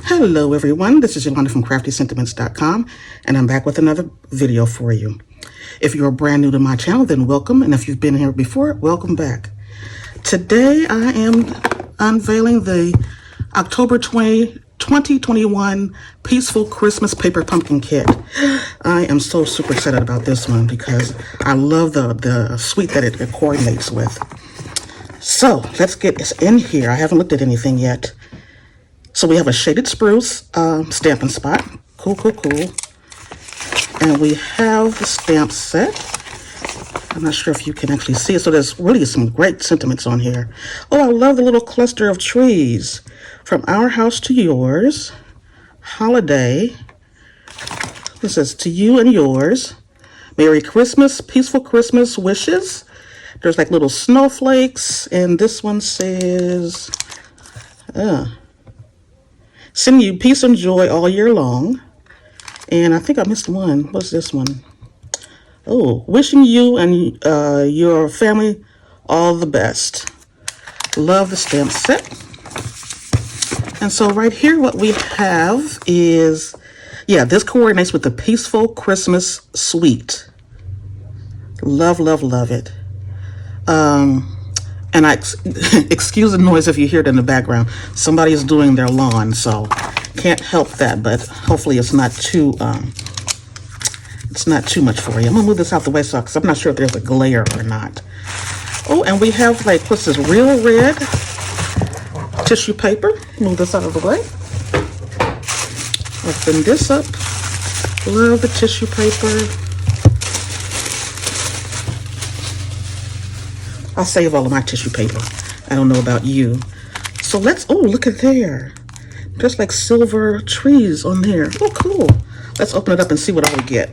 Hello everyone, this is Yolanda from CraftySentiments.com, and I'm back with another video for you. If you're brand new to my channel, then welcome, and if you've been here before, welcome back. Today I am unveiling the October 2021 Peaceful Christmas Paper Pumpkin Kit. I am so super excited about this one because I love the suite that it coordinates with. So let's get this in here. I haven't looked at anything yet. So we have a shaded spruce Stampin' spot. Cool. And we have the stamp set. I'm not sure if you can actually see it. So there's really some great sentiments on here. Oh, I love the little cluster of trees. From our house to yours. Holiday. This says to you and yours. Merry Christmas, peaceful Christmas wishes. There's like little snowflakes. And this one says... sending you peace and joy all year long. And I think I missed one. What's this one? Oh, wishing you and your family all the best. Love the stamp set. And so right here what we have is, yeah, this coordinates with the Peaceful Christmas Suite. Love it. And excuse the noise if you hear it in the background. Somebody is doing their lawn, so can't help that. But hopefully, it's not too much for you. I'm gonna move this out the way, because I'm not sure if there's a glare or not. Oh, and we have like what's this? Real red tissue paper. Move this out of the way. Open this up. Love the tissue paper. I'll save all of my tissue paper. I don't know about you. So let's, oh, look at there. There's like silver trees on there. Oh, cool. Let's open it up and see what I would get.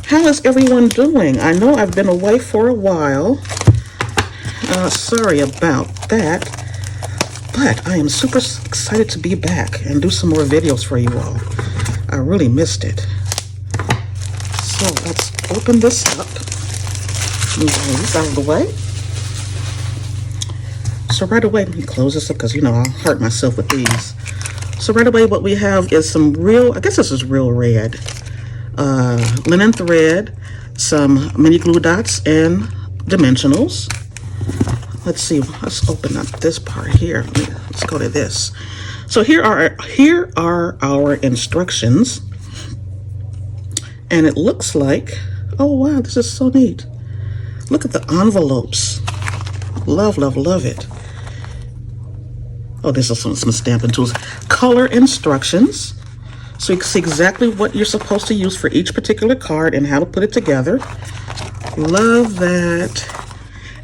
How is everyone doing? I know I've been away for a while. Sorry about that. But I am super excited to be back and do some more videos for you all. I really missed it. So let's open this up. Move all this out of the way. So right away, let me close this up because, you know, I'll hurt myself with these. So right away, what we have is some real, I guess this is real red, linen thread, some mini glue dots, and dimensionals. Let's see, let's open up this part here. Let's go to this. So here are our instructions. And it looks like, oh wow, this is so neat. Look at the envelopes. Love it. Oh, this is some stamping tools. Color instructions. So you can see exactly what you're supposed to use for each particular card and how to put it together. Love that.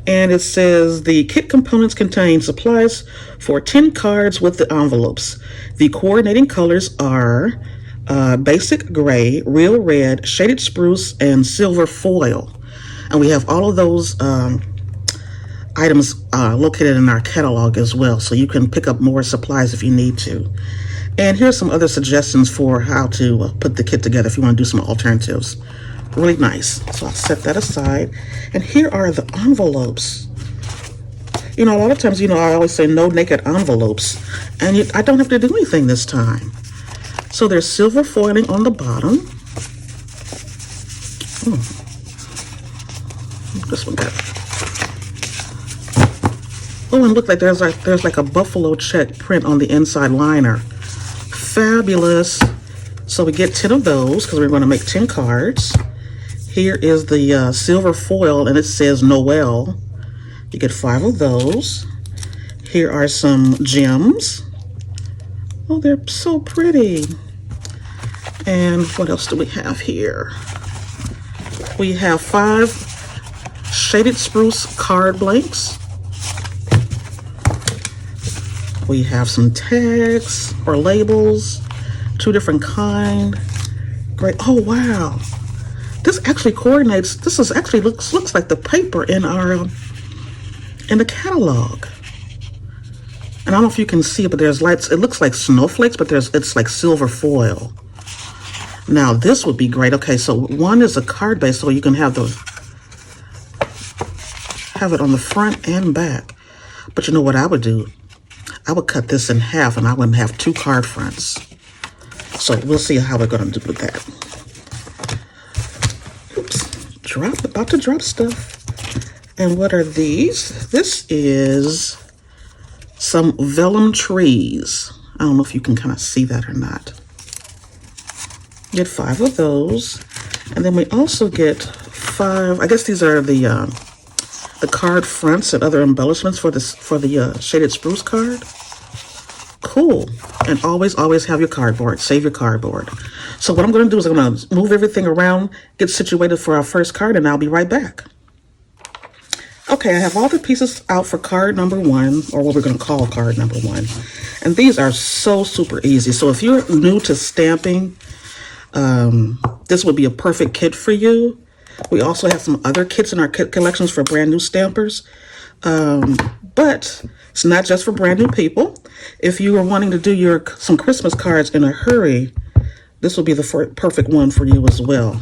And it says the kit components contain supplies for 10 cards with the envelopes. The coordinating colors are basic gray, real red, shaded spruce, and silver foil. And we have all of those items located in our catalog as well, so you can pick up more supplies if you need to. And here's some other suggestions for how to put the kit together if you want to do some alternatives. Really nice. So I'll set that aside. And here are the envelopes. You know, a lot of times, you know, I always say no naked envelopes, and I don't have to do anything this time. So there's silver foiling on the bottom. This one got it. Oh, and look, like there's like a buffalo check print on the inside liner. Fabulous. So we get 10 of those because we're going to make 10 cards. Here is the silver foil, and it says Noel. You get 5 of those. Here are some gems. Oh, they're so pretty. And what else do we have here? We have 5 shaded spruce card blanks. We have some tags or labels, 2 different kind. Great. Oh wow, this actually coordinates. This is actually looks like the paper in our in the catalog. And I don't know if you can see it, but there's lights. It looks like snowflakes, but it's like silver foil. Now this would be great. Okay, so one is a card base, so you can have it on the front and back. But you know what I would do? I would cut this in half and I wouldn't have 2 card fronts. So we'll see how we're going to do with that. Oops, about to drop stuff. And what are these? This is some Vellum Trees. I don't know if you can kind of see that or not. Get 5 of those. And then we also get 5, I guess these are the card fronts and other embellishments for the shaded spruce card. Cool. And always have your cardboard. Save your cardboard. So what I'm going to do is I'm going to move everything around, get situated for our first card, and I'll be right back. Okay, I have all the pieces out for card number 1, or what we're going to call card number 1. And these are so super easy. So if you're new to stamping, this would be a perfect kit for you. We also have some other kits in our kit collections for brand new stampers. But it's not just for brand new people. If you are wanting to do some Christmas cards in a hurry, this will be the perfect one for you as well.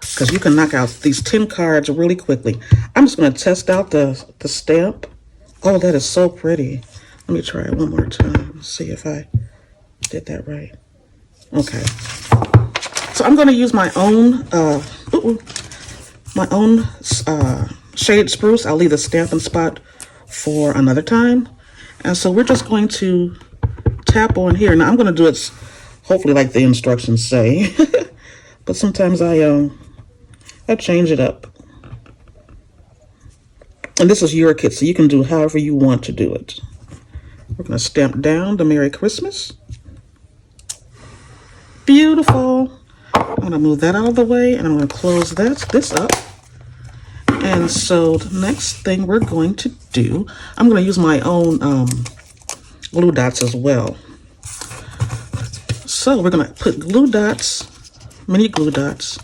Because you can knock out these 10 cards really quickly. I'm just going to test out the stamp. Oh, that is so pretty. Let me try it one more time. See if I did that right. Okay. So I'm going to use my own shaded spruce. I'll leave the Stampin' spot for another time. And so we're just going to tap on here. Now I'm going to do it hopefully like the instructions say. But sometimes I change it up. And this is your kit, so you can do however you want to do it. We're going to stamp down the Merry Christmas. Beautiful. I'm going to move that out of the way, and I'm going to close this up. And so the next thing we're going to do, I'm going to use my own glue dots as well. So we're going to put glue dots, mini glue dots,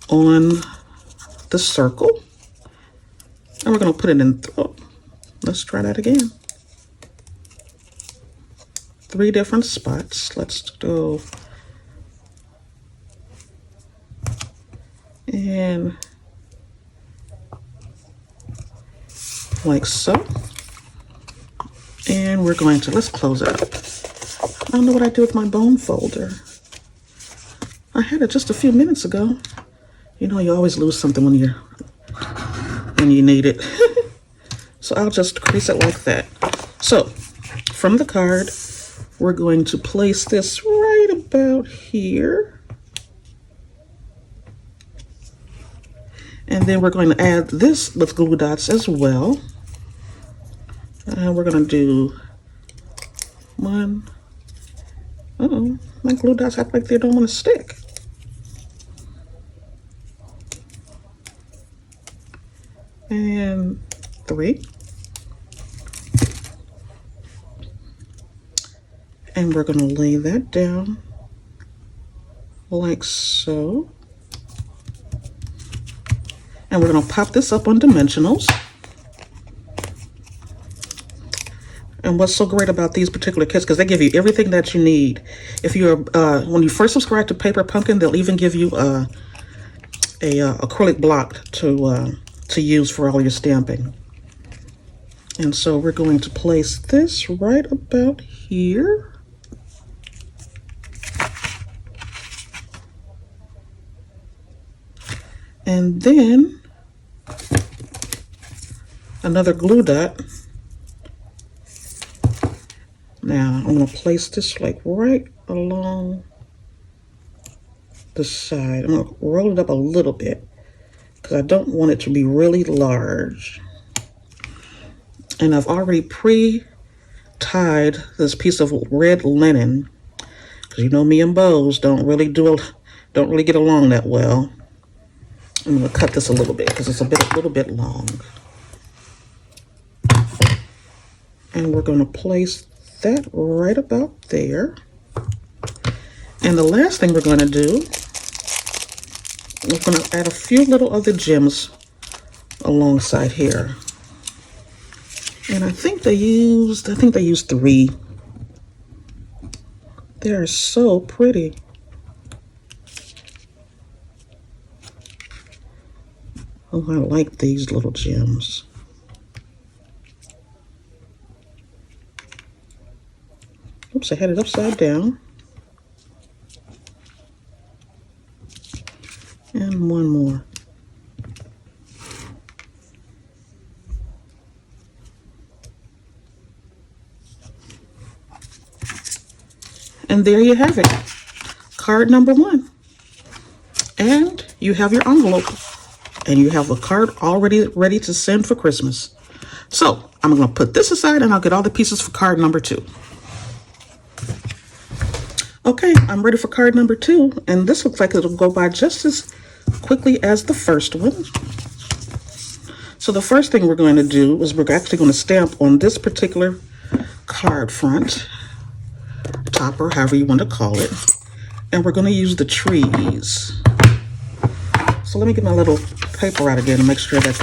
on the circle. And we're going to put it in, let's try that again. 3 different spots. Let's go. And like so. And we're going to, let's close it up. I don't know what I did with my bone folder. I had it just a few minutes ago. You know, you always lose something when you need it. So I'll just crease it like that. So from the card, we're going to place this right about here. And then we're going to add this with glue dots as well. And we're going to do 1. Uh-oh, my glue dots act like they don't want to stick. And 3. And we're going to lay that down like so. And we're going to pop this up on dimensionals. And what's so great about these particular kits, because they give you everything that you need. If you're, when you first subscribe to Paper Pumpkin, they'll even give you a acrylic block to use for all your stamping. And so we're going to place this right about here. And then another glue dot. Now I'm going to place this like right along the side. I'm going to roll it up a little bit because I don't want it to be really large. And I've already pre-tied this piece of red linen because you know me and bows don't really get along that well. I'm going to cut this a little bit because it's a little bit long. And we're going to place that right about there. And the last thing we're going to do, we're going to add a few little other gems alongside here. And I think they used 3. They're so pretty. Oh, I like these little gems. Oops, I had it upside down. And one more. And there you have it. Card number 1. And you have your envelope. And you have a card already ready to send for Christmas. So I'm going to put this aside and I'll get all the pieces for card number 2. Okay, I'm ready for card number 2. And this looks like it'll go by just as quickly as the first one. So the first thing we're going to do is we're actually going to stamp on this particular card front, topper, however you want to call it. And we're going to use the trees. So let me get my little paper out again and make sure that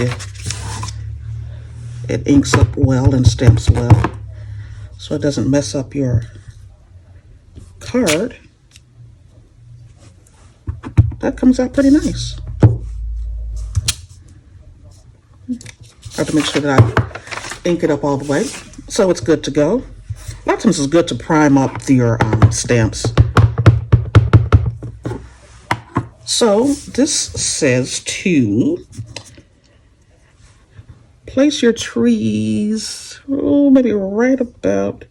it inks up well and stamps well, so it doesn't mess up your card. That comes out pretty nice. I have to make sure that I ink it up all the way so it's good to go. A lot of times it's good to prime up your stamps. So this says to place your trees, maybe right about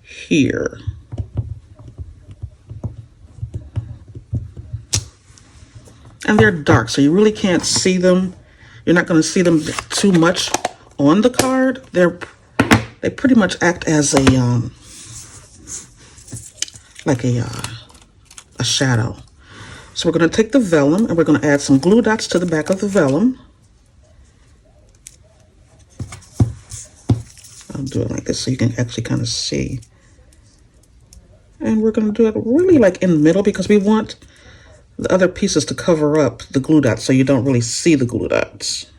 here. And they're dark, so you really can't see them. You're not going to see them too much on the card. They pretty much act as a like a shadow. So we're going to take the vellum and we're going to add some glue dots to the back of the vellum. I'll do it like this so you can actually kind of see. And we're going to do it really like in the middle because we want the other pieces to cover up the glue dots so you don't really see the glue dots.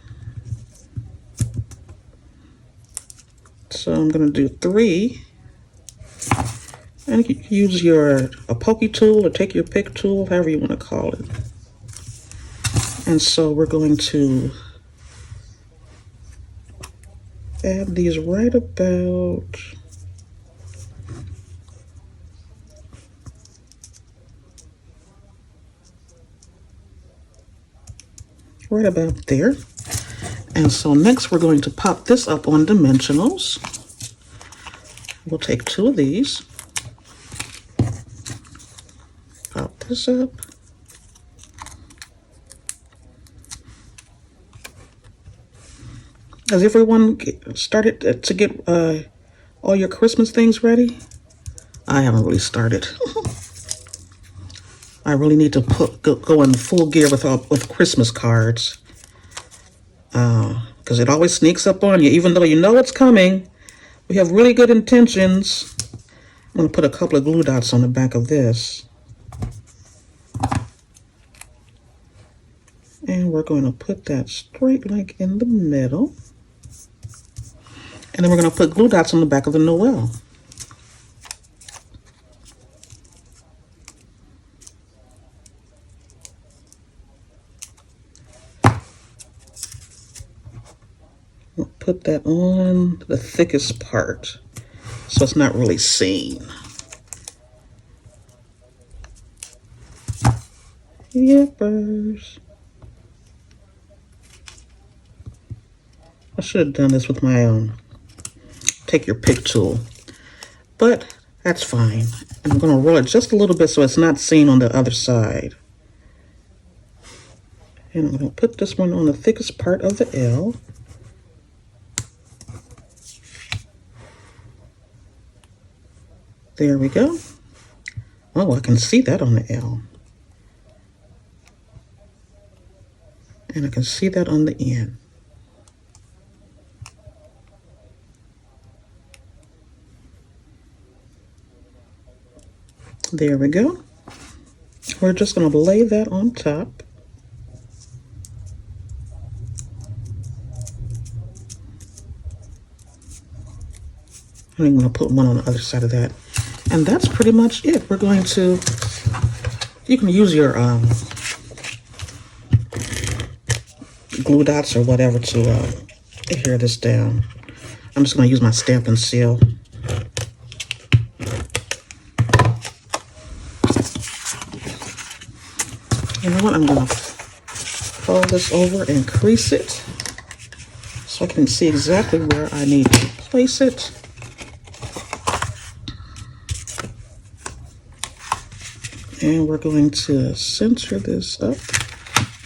So I'm going to do 3. And you can use a pokey tool or take your pick tool, however you want to call it. And so we're going to add these right about there. And so next we're going to pop this up on dimensionals. We'll take 2 of these. Pop this up. Has everyone started to get all your Christmas things ready? I haven't really started. I really need to go in full gear with Christmas cards. Because it always sneaks up on you, even though you know it's coming. We have really good intentions. I'm going to put a couple of glue dots on the back of this. And we're going to put that straight like in the middle. And then we're going to put glue dots on the back of the Noel. We'll put that on the thickest part so it's not really seen. Yippers. I should have done this with my take your pick tool, but that's fine. And I'm going to roll it just a little bit so it's not seen on the other side. And I'm going to put this one on the thickest part of the L. There we go. Oh, I can see that on the L. And I can see that on the N. There we go. We're just going to lay that on top. I'm going to put one on the other side of that. And that's pretty much it. We're going to, you can use your glue dots or whatever to adhere this down. I'm just going to use my Stampin' Seal. You know what? I'm going to fold this over and crease it so I can see exactly where I need to place it. And we're going to center this up,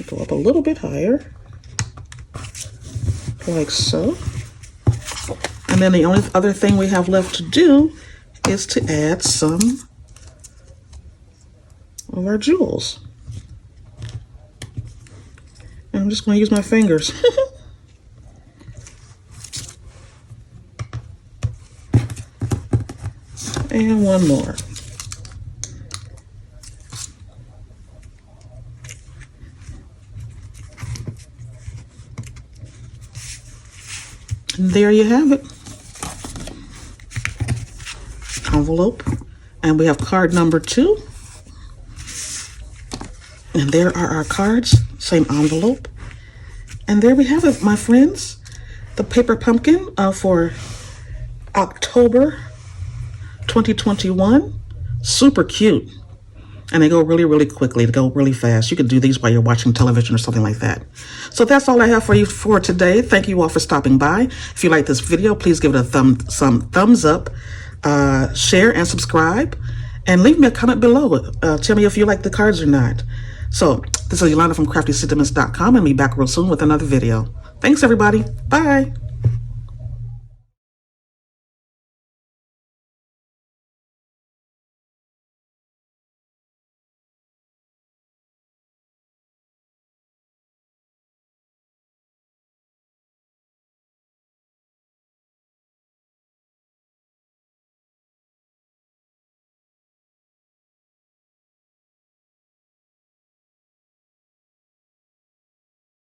go up a little bit higher, like so. And then the only other thing we have left to do is to add some of our jewels. And I'm just going to use my fingers. And one more. And there you have it. Envelope. And we have card number 2. And there are our cards. Same envelope. And there we have it, my friends. The paper pumpkin for October 2021. Super cute. And they go really, really quickly. They go really fast. You can do these while you're watching television or something like that. So that's all I have for you for today. Thank you all for stopping by. If you like this video, please give it a thumbs up, share and subscribe, and leave me a comment below. Tell me if you like the cards or not. So this is Yolanda from craftysentiments.com, and be back real soon with another video. Thanks, everybody. Bye.